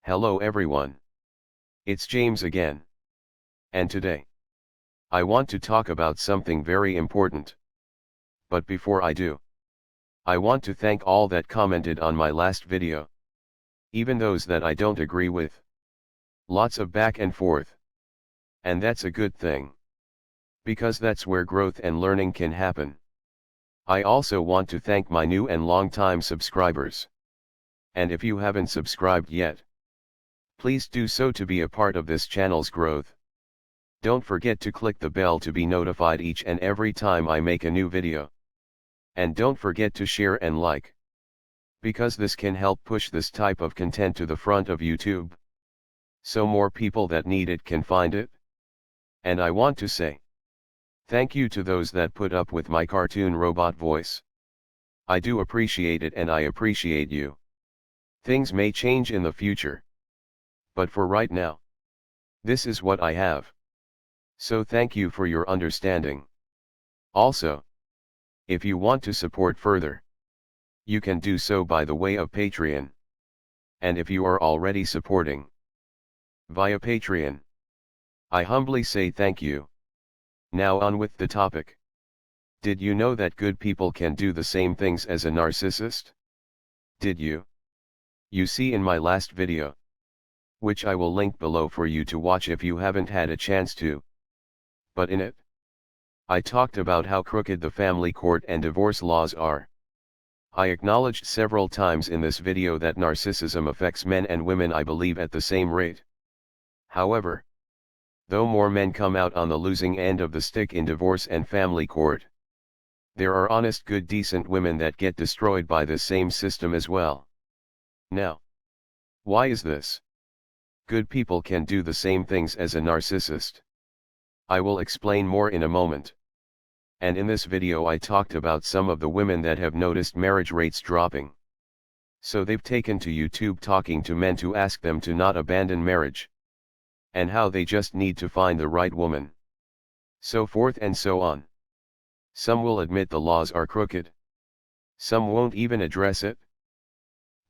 Hello everyone. It's James again. And today, I want to talk about something very important. But before I do, I want to thank all that commented on my last video. Even those that I don't agree with. Lots of back and forth. And that's a good thing. Because that's where growth and learning can happen. I also want to thank my new and long-time subscribers. And if you haven't subscribed yet, please do so to be a part of this channel's growth. Don't forget to click the bell to be notified each and every time I make a new video. And don't forget to share and like. Because this can help push this type of content to the front of YouTube. So more people that need it can find it. And I want to say thank you to those that put up with my cartoon robot voice. I do appreciate it and I appreciate you. Things may change in the future. But for right now, this is what I have. So thank you for your understanding. Also, if you want to support further, you can do so by the way of Patreon. And if you are already supporting via Patreon, I humbly say thank you. Now on with the topic. Did you know that good people can do the same things as a narcissist? Did you? You see in my last video, which I will link below for you to watch if you haven't had a chance to. But in it, I talked about how crooked the family court and divorce laws are. I acknowledged several times in this video that narcissism affects men and women, I believe, at the same rate. However, though more men come out on the losing end of the stick in divorce and family court, there are honest, good, decent women that get destroyed by this same system as well. Now, why is this? Good people can do the same things as a narcissist. I will explain more in a moment. And in this video I talked about some of the women that have noticed marriage rates dropping. So they've taken to YouTube talking to men to ask them to not abandon marriage. And how they just need to find the right woman. So forth and so on. Some will admit the laws are crooked. Some won't even address it.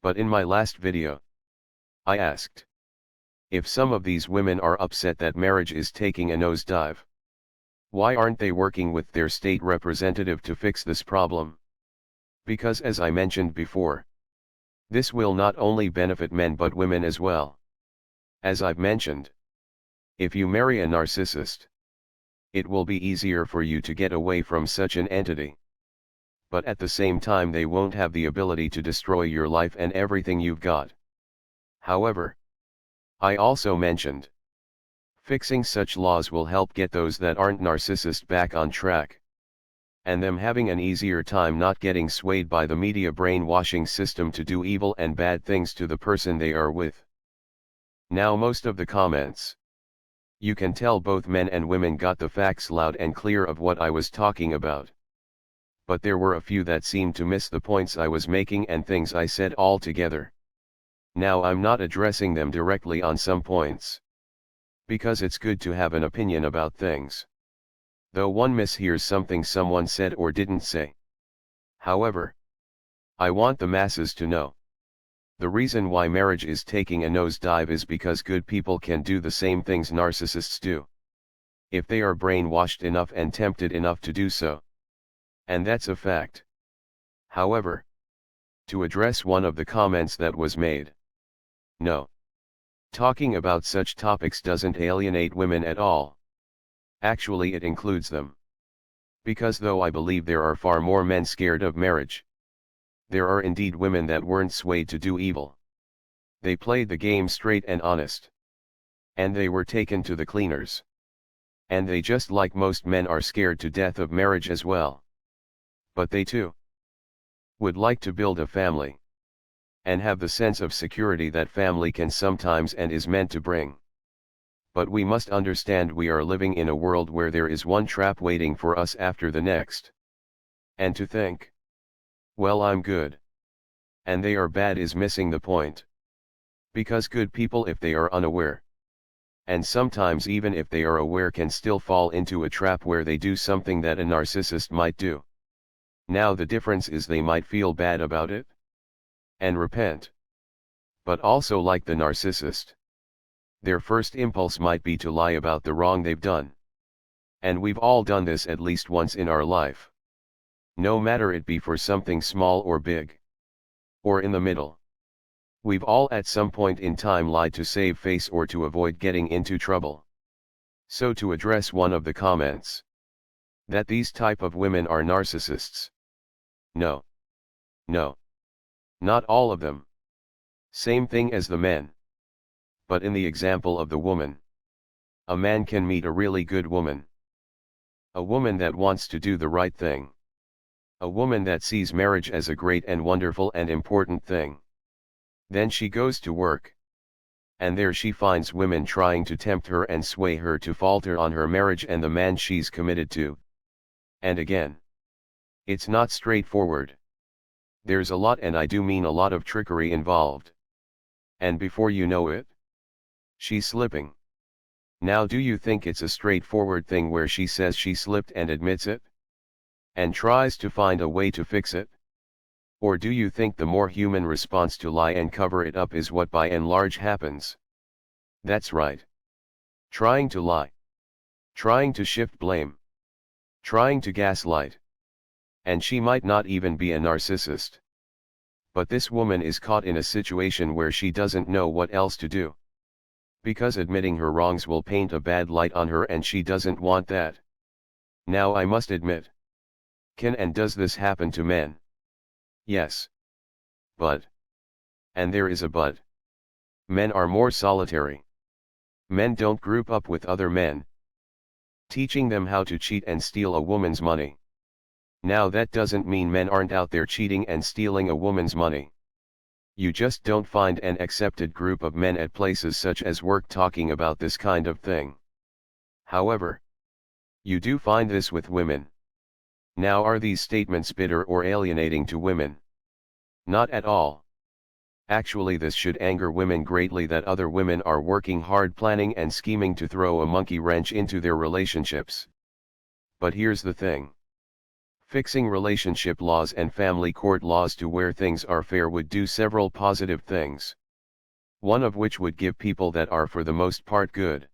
But in my last video, I asked if some of these women are upset that marriage is taking a nosedive. Why aren't they working with their state representative to fix this problem? Because as I mentioned before, this will not only benefit men but women as well. As I've mentioned, if you marry a narcissist, it will be easier for you to get away from such an entity. But at the same time they won't have the ability to destroy your life and everything you've got. However, I also mentioned, fixing such laws will help get those that aren't narcissist back on track. And them having an easier time not getting swayed by the media brainwashing system to do evil and bad things to the person they are with. Now most of the comments, you can tell both men and women got the facts loud and clear of what I was talking about. But there were a few that seemed to miss the points I was making and things I said altogether. Now I'm not addressing them directly on some points. Because it's good to have an opinion about things. Though one mishears something someone said or didn't say. However, I want the masses to know. The reason why marriage is taking a nosedive is because good people can do the same things narcissists do. If they are brainwashed enough and tempted enough to do so. And that's a fact. However, to address one of the comments that was made. No. Talking about such topics doesn't alienate women at all. Actually it includes them. Because though I believe there are far more men scared of marriage, there are indeed women that weren't swayed to do evil. They played the game straight and honest. And they were taken to the cleaners. And they just like most men are scared to death of marriage as well. But they too would like to build a family. And have the sense of security that family can sometimes and is meant to bring. But we must understand we are living in a world where there is one trap waiting for us after the next. And to think, well, I'm good. And they are bad is missing the point. Because good people, if they are unaware, and sometimes even if they are aware, can still fall into a trap where they do something that a narcissist might do. Now the difference is they might feel bad about it and repent. But also like the narcissist, their first impulse might be to lie about the wrong they've done. And we've all done this at least once in our life. No matter it be for something small or big. Or in the middle. We've all at some point in time lied to save face or to avoid getting into trouble. So to address one of the comments, that these type of women are narcissists. No. No. Not all of them. Same thing as the men. But in the example of the woman, a man can meet a really good woman. A woman that wants to do the right thing. A woman that sees marriage as a great and wonderful and important thing. Then she goes to work. And there she finds women trying to tempt her and sway her to falter on her marriage and the man she's committed to. And again, it's not straightforward. There's a lot, and I do mean a lot, of trickery involved. And before you know it, she's slipping. Now do you think it's a straightforward thing where she says she slipped and admits it? And tries to find a way to fix it? Or do you think the more human response to lie and cover it up is what by and large happens? That's right. Trying to lie. Trying to shift blame. Trying to gaslight. And she might not even be a narcissist. But this woman is caught in a situation where she doesn't know what else to do. Because admitting her wrongs will paint a bad light on her, and she doesn't want that. Now I must admit. Can and does this happen to men? Yes. But. And there is a but. Men are more solitary. Men don't group up with other men, teaching them how to cheat and steal a woman's money. Now that doesn't mean men aren't out there cheating and stealing a woman's money. You just don't find an accepted group of men at places such as work talking about this kind of thing. However, you do find this with women. Now are these statements bitter or alienating to women? Not at all. Actually, this should anger women greatly that other women are working hard, planning and scheming to throw a monkey wrench into their relationships. But here's the thing. Fixing relationship laws and family court laws to where things are fair would do several positive things. One of which would give people that are for the most part good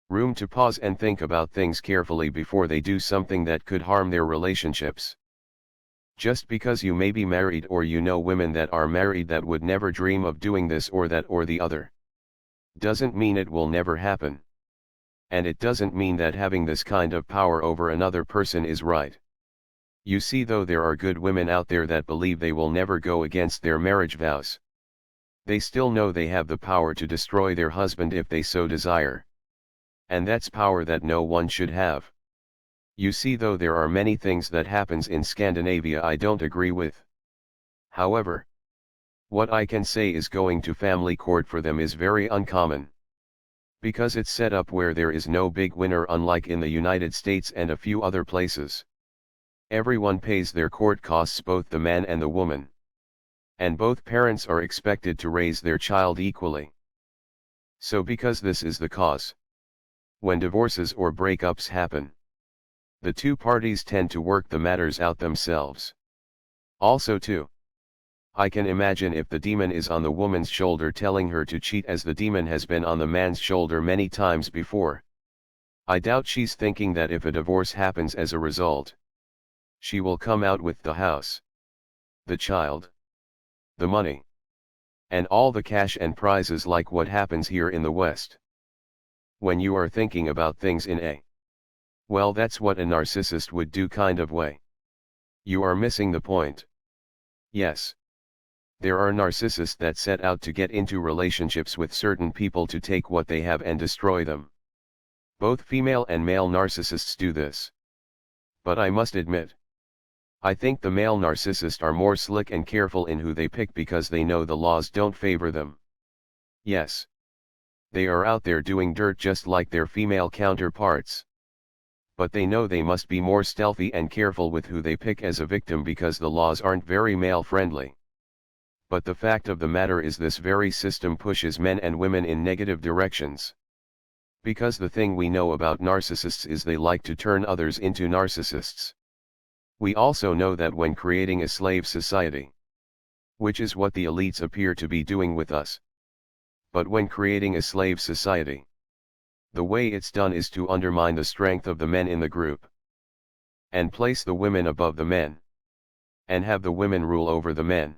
room to pause and think about things carefully before they do something that could harm their relationships. Just because you may be married or you know women that are married that would never dream of doing this or that or the other, doesn't mean it will never happen. And it doesn't mean that having this kind of power over another person is right. You see, though, there are good women out there that believe they will never go against their marriage vows. They still know they have the power to destroy their husband if they so desire. And that's power that no one should have. You see, though, there are many things that happens in Scandinavia I don't agree with. However, what I can say is going to family court for them is very uncommon. Because it's set up where there is no big winner, unlike in the United States and a few other places. Everyone pays their court costs, both the man and the woman. And both parents are expected to raise their child equally. So because this is the cause, when divorces or breakups happen, the two parties tend to work the matters out themselves. Also too, I can imagine if the demon is on the woman's shoulder telling her to cheat, as the demon has been on the man's shoulder many times before, I doubt she's thinking that if a divorce happens as a result, she will come out with the house, the child, the money, and all the cash and prizes like what happens here in the West. When you are thinking about things in a, well, that's what a narcissist would do kind of way. You are missing the point. Yes. There are narcissists that set out to get into relationships with certain people to take what they have and destroy them. Both female and male narcissists do this. But I must admit, I think the male narcissists are more slick and careful in who they pick because they know the laws don't favor them. Yes. They are out there doing dirt just like their female counterparts. But they know they must be more stealthy and careful with who they pick as a victim because the laws aren't very male-friendly. But the fact of the matter is this very system pushes men and women in negative directions. Because the thing we know about narcissists is they like to turn others into narcissists. We also know that when creating a slave society, which is what the elites appear to be doing with us. But when creating a slave society, the way it's done is to undermine the strength of the men in the group, and place the women above the men, and have the women rule over the men.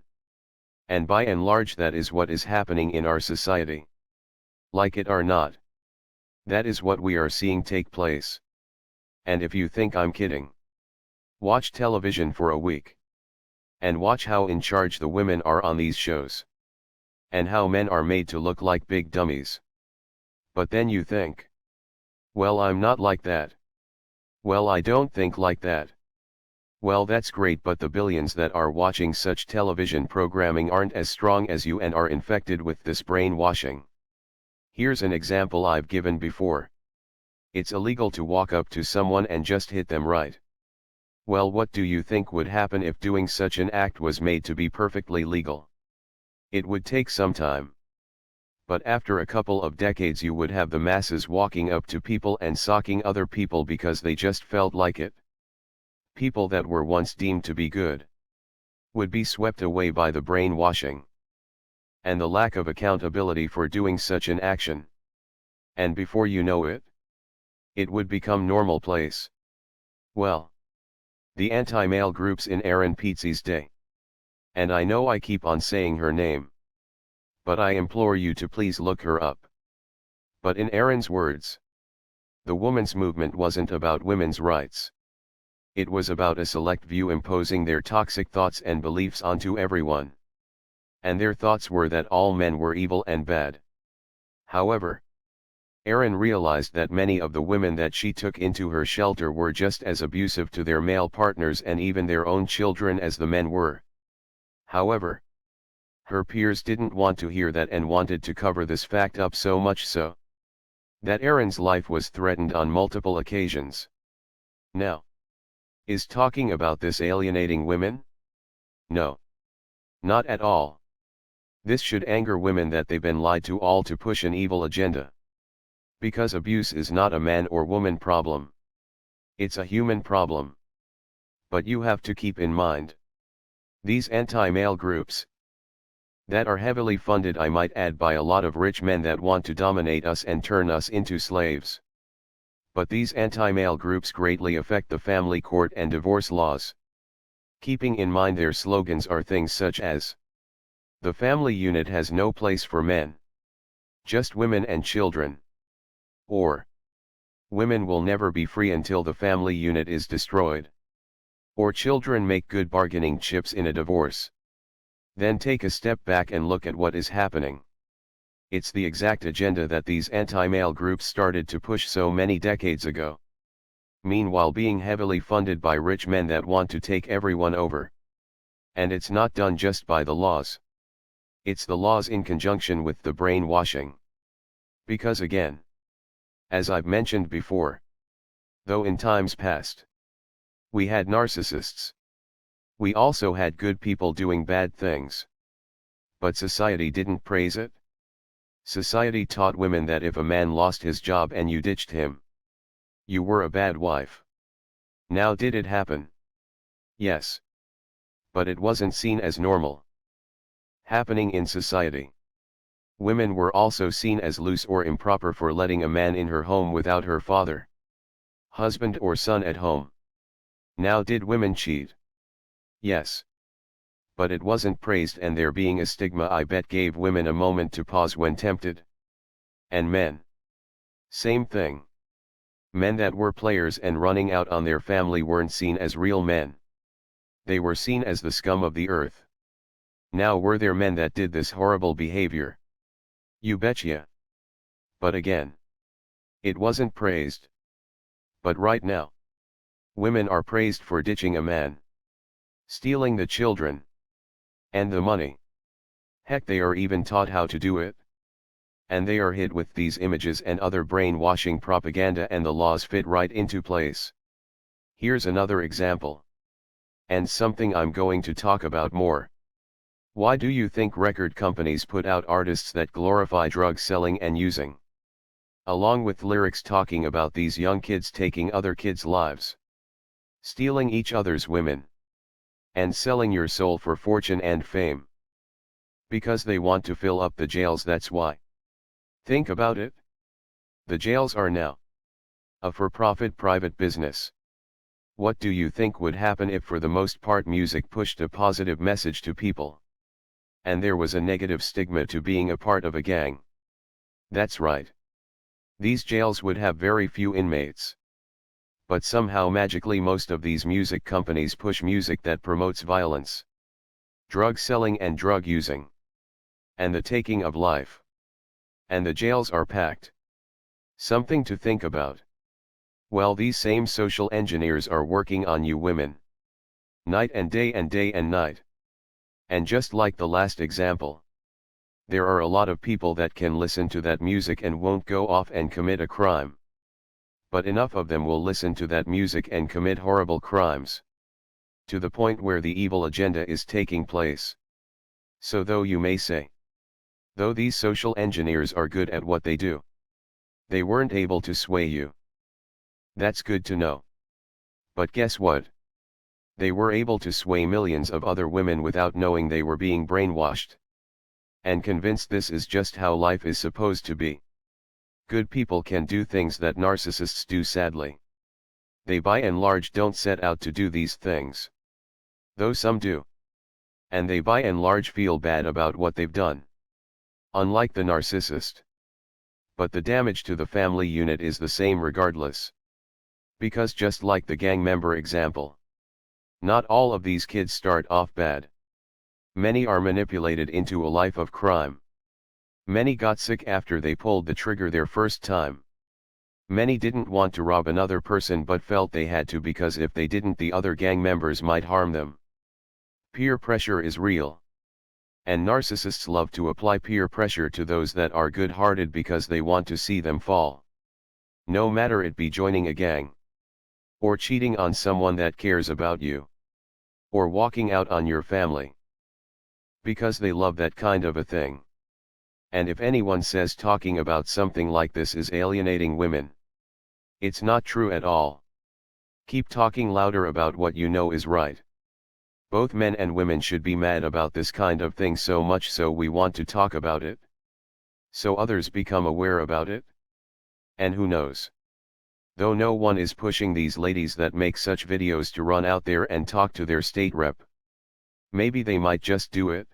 And by and large that is what is happening in our society. Like it or not, that is what we are seeing take place. And if you think I'm kidding, watch television for a week, and watch how in charge the women are on these shows, and how men are made to look like big dummies. But then you think, well, I'm not like that. Well, I don't think like that. Well, that's great, but the billions that are watching such television programming aren't as strong as you and are infected with this brainwashing. Here's an example I've given before. It's illegal to walk up to someone and just hit them right. Well, what do you think would happen if doing such an act was made to be perfectly legal? It would take some time. But after a couple of decades you would have the masses walking up to people and socking other people because they just felt like it. People that were once deemed to be good would be swept away by the brainwashing and the lack of accountability for doing such an action. And before you know it, it would become normal place. Well, the anti-male groups in Aaron Pizzey's day. And I know I keep on saying her name, but I implore you to please look her up. But in Aaron's words, the women's movement wasn't about women's rights. It was about a select few imposing their toxic thoughts and beliefs onto everyone. And their thoughts were that all men were evil and bad. However, Aaron realized that many of the women that she took into her shelter were just as abusive to their male partners and even their own children as the men were. However, her peers didn't want to hear that and wanted to cover this fact up, so much so that Aaron's life was threatened on multiple occasions. Now, is talking about this alienating women? No. Not at all. This should anger women that they've been lied to all to push an evil agenda. Because abuse is not a man or woman problem. It's a human problem. But you have to keep in mind, these anti-male groups that are heavily funded, I might add, by a lot of rich men that want to dominate us and turn us into slaves. But these anti-male groups greatly affect the family court and divorce laws. Keeping in mind their slogans are things such as, the family unit has no place for men, just women and children. Or, women will never be free until the family unit is destroyed. Or, children make good bargaining chips in a divorce. Then take a step back and look at what is happening. It's the exact agenda that these anti-male groups started to push so many decades ago. Meanwhile being heavily funded by rich men that want to take everyone over. And it's not done just by the laws. It's the laws in conjunction with the brainwashing. Because again, as I've mentioned before, though in times past, we had narcissists, we also had good people doing bad things. But society didn't praise it. Society taught women that if a man lost his job and you ditched him, you were a bad wife. Now did it happen? Yes. But it wasn't seen as normal happening in society. Women were also seen as loose or improper for letting a man in her home without her father, husband or son at home. Now did women cheat? Yes. But it wasn't praised, and there being a stigma, I bet gave women a moment to pause when tempted. And men. Same thing. Men that were players and running out on their family weren't seen as real men. They were seen as the scum of the earth. Now were there men that did this horrible behavior? You betcha. But again, it wasn't praised. But right now, women are praised for ditching a man, stealing the children, and the money. Heck, they are even taught how to do it. And they are hit with these images and other brainwashing propaganda, and the laws fit right into place. Here's another example. And something I'm going to talk about more. Why do you think record companies put out artists that glorify drug selling and using, along with lyrics talking about these young kids taking other kids' lives, stealing each other's women, and selling your soul for fortune and fame? Because they want to fill up the jails, that's why. Think about it. The jails are now a for-profit private business. What do you think would happen if for the most part music pushed a positive message to people? And there was a negative stigma to being a part of a gang. That's right. These jails would have very few inmates. But somehow magically most of these music companies push music that promotes violence, drug selling and drug using, and the taking of life. And the jails are packed. Something to think about. Well, these same social engineers are working on you women. Night and day and day and night. And just like the last example, there are a lot of people that can listen to that music and won't go off and commit a crime. But enough of them will listen to that music and commit horrible crimes. To the point where the evil agenda is taking place. So though you may say, though these social engineers are good at what they do, they weren't able to sway you. That's good to know. But guess what? They were able to sway millions of other women without knowing they were being brainwashed. And convinced this is just how life is supposed to be. Good people can do things that narcissists do, sadly. They by and large don't set out to do these things. Though some do. And they by and large feel bad about what they've done. Unlike the narcissist. But the damage to the family unit is the same regardless. Because just like the gang member example, not all of these kids start off bad. Many are manipulated into a life of crime. Many got sick after they pulled the trigger their first time. Many didn't want to rob another person but felt they had to because if they didn't the other gang members might harm them. Peer pressure is real. And narcissists love to apply peer pressure to those that are good-hearted because they want to see them fall. No matter it be joining a gang, or cheating on someone that cares about you, or walking out on your family. Because they love that kind of a thing. And if anyone says talking about something like this is alienating women, it's not true at all. Keep talking louder about what you know is right. Both men and women should be mad about this kind of thing so much so we want to talk about it. So others become aware about it. And who knows? Though no one is pushing these ladies that make such videos to run out there and talk to their state rep. Maybe they might just do it.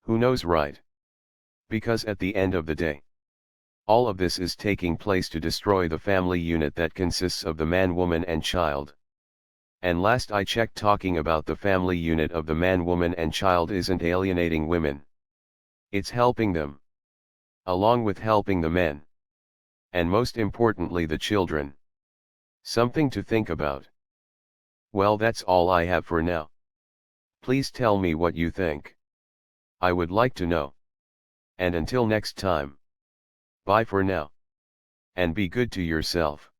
Who knows, right? Because at the end of the day, all of this is taking place to destroy the family unit that consists of the man, woman and child. And last I checked, talking about the family unit of the man, woman and child isn't alienating women. It's helping them. Along with helping the men. And most importantly the children. Something to think about. Well, that's all I have for now. Please tell me what you think. I would like to know. And until next time. Bye for now. And be good to yourself.